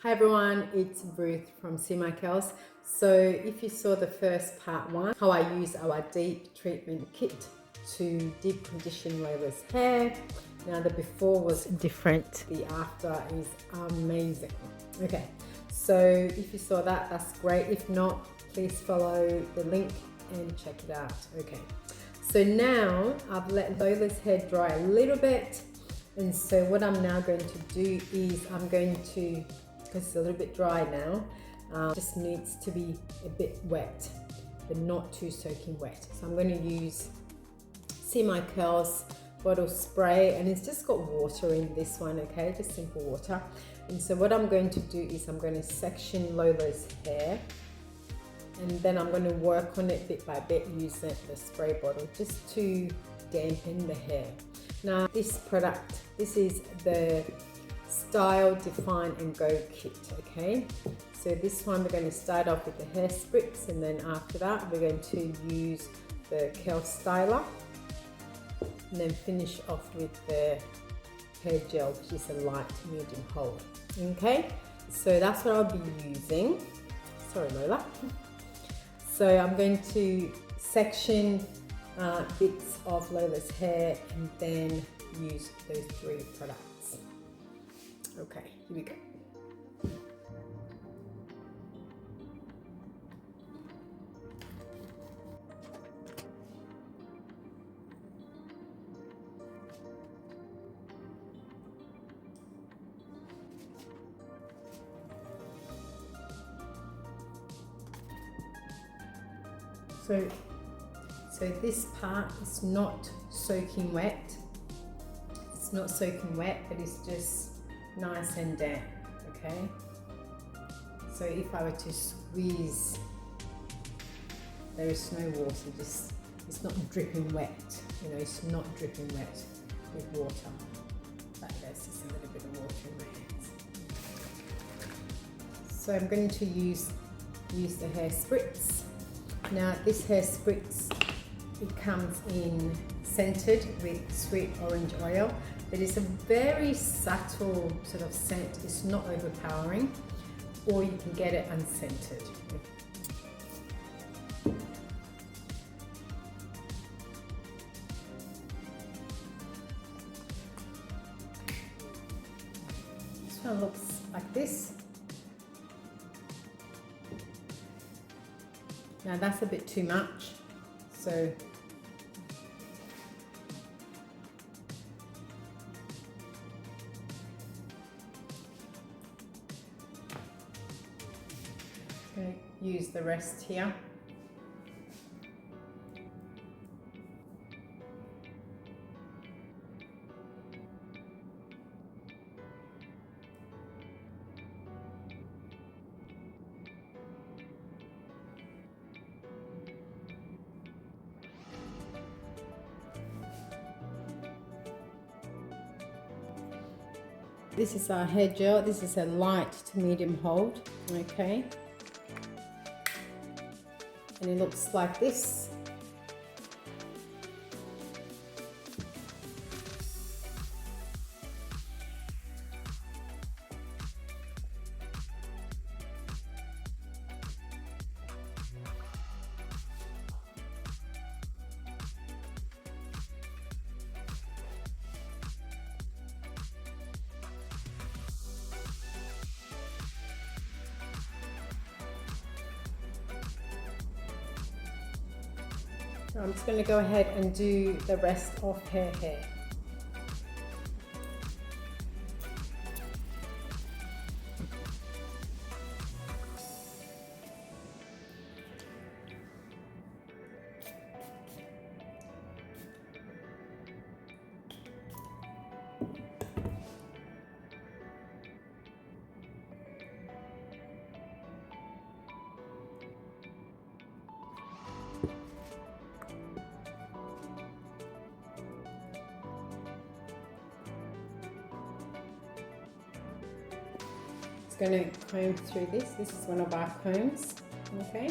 Hi everyone, it's Ruth from See My Curls. So if you saw the first part one, how I use our deep treatment kit to deep condition Layla's hair. Now the before was different, the after is amazing. Okay, so if you saw that, that's great. If not, please follow the link and check it out. Okay, so now I've let Layla's hair dry a little bit. And so what I'm now going to do is I'm going to, because it's a little bit dry now, just needs to be a bit wet, but not too soaking wet. So I'm going to use See My Curls bottle spray, and it's just got water in this one, okay, just simple water. And so what I'm going to do is I'm going to section Lola's hair, and then I'm going to work on it bit by bit using the spray bottle just to dampen the hair. Now this product, this is the Style, Define and Go kit, okay? So this one we're going to start off with the hair spritz, and then after that we're going to use the curl styler, and then finish off with the hair gel, which is a light medium hold. Okay, so that's what I'll be using. Sorry Lola. So I'm going to section bits of Lola's hair and then use those three products. Okay, here we go. So this part is not soaking wet. It's not soaking wet, but it's just nice and damp, okay? So if I were to squeeze, there is no water, just, it's not dripping wet, you know, it's not dripping wet with water. But there's just a little bit of water in my hands. So I'm going to use the hair spritz. Now this hair spritz, it comes in scented with sweet orange oil, but it's a very subtle sort of scent. It's not overpowering, or you can get it unscented. This one looks like this. Now that's a bit too much, so I'm going to use the rest here. This is our hair gel. This is a light to medium hold, okay? And it looks like this. So I'm just going to go ahead and do the rest of her hair. Going to comb through this. This is one of our combs, okay?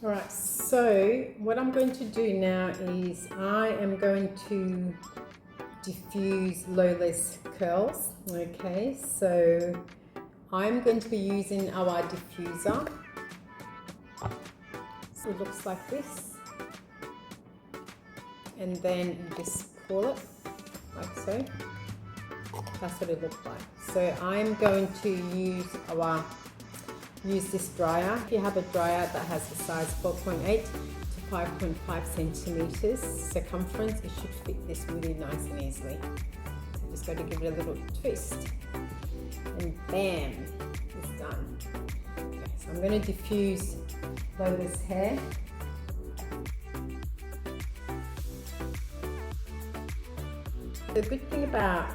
Alright, so what I'm going to do now is I am going to diffuse low-lace curls. Okay, so I'm going to be using our diffuser. So it looks like this, and then you just pull it like so. That's what it looks like. So I'm going to use this dryer. If you have a dryer that has a size 4.8 to 5.5 centimeters circumference, it should fit this really nice and easily. So just got to give it a little twist, and bam, it's done. Okay, so I'm going to diffuse Lola's hair. The good thing about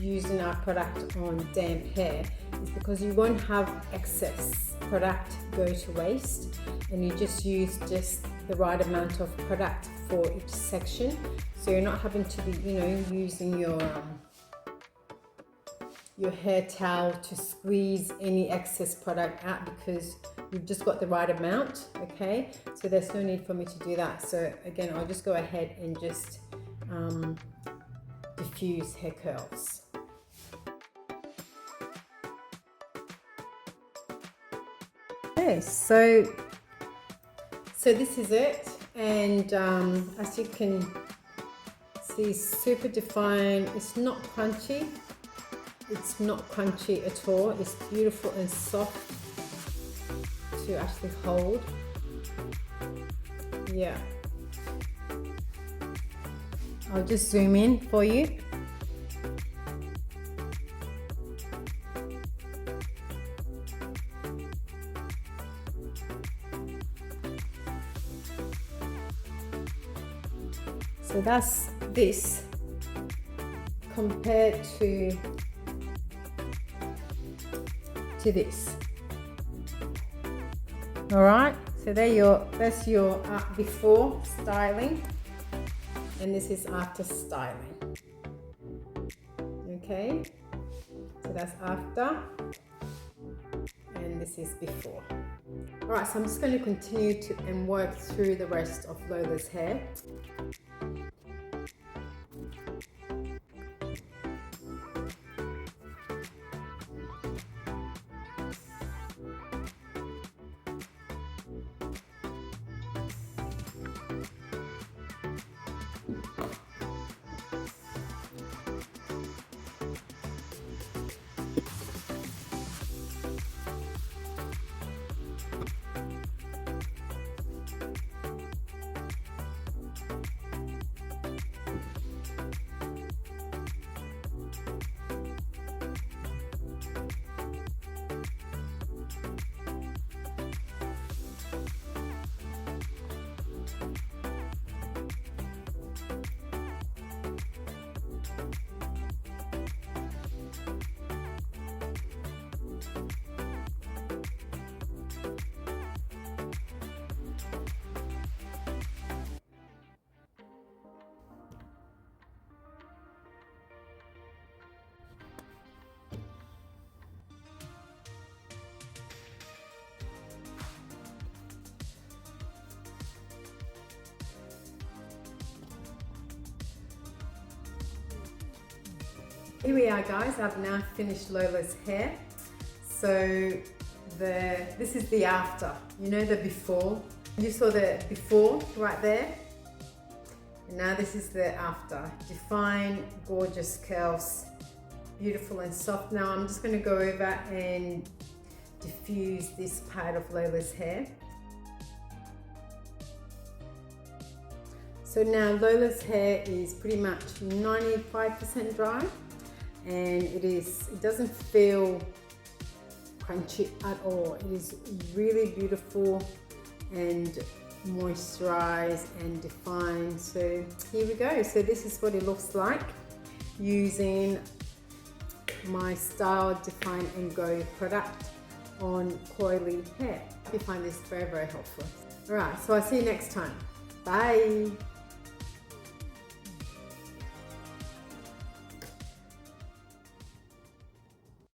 using our product on damp hair is because you won't have excess product go to waste, and you just use the right amount of product for each section, so you're not having to be, you know, using your hair towel to squeeze any excess product out, because you've just got the right amount. Okay, so there's no need for me to do that. So again, I'll just go ahead and just diffuse hair curls. Okay, so this is it, and as you can see, super defined. It's not crunchy. It's not crunchy at all. It's beautiful and soft to actually hold. Yeah. I'll just zoom in for you. So that's this compared to this. All right, so that's your before styling, and this is after styling. Okay, so that's after, and this is before. All right, so I'm just going to continue and work through the rest of Lola's hair. Here we are, guys. I've now finished Lola's hair. So this is the after. You know the before. You saw the before right there. And now this is the after. Defined, gorgeous curls, beautiful and soft. Now I'm just going to go over and diffuse this part of Lola's hair. So now Lola's hair is pretty much 95% dry. And it doesn't feel crunchy at all. It is really beautiful and moisturized and defined. So here we go. So this is what it looks like using my Style, Define and Go product on Coily Hair. I hope you find this very, very helpful. All right, so I'll see you next time. Bye.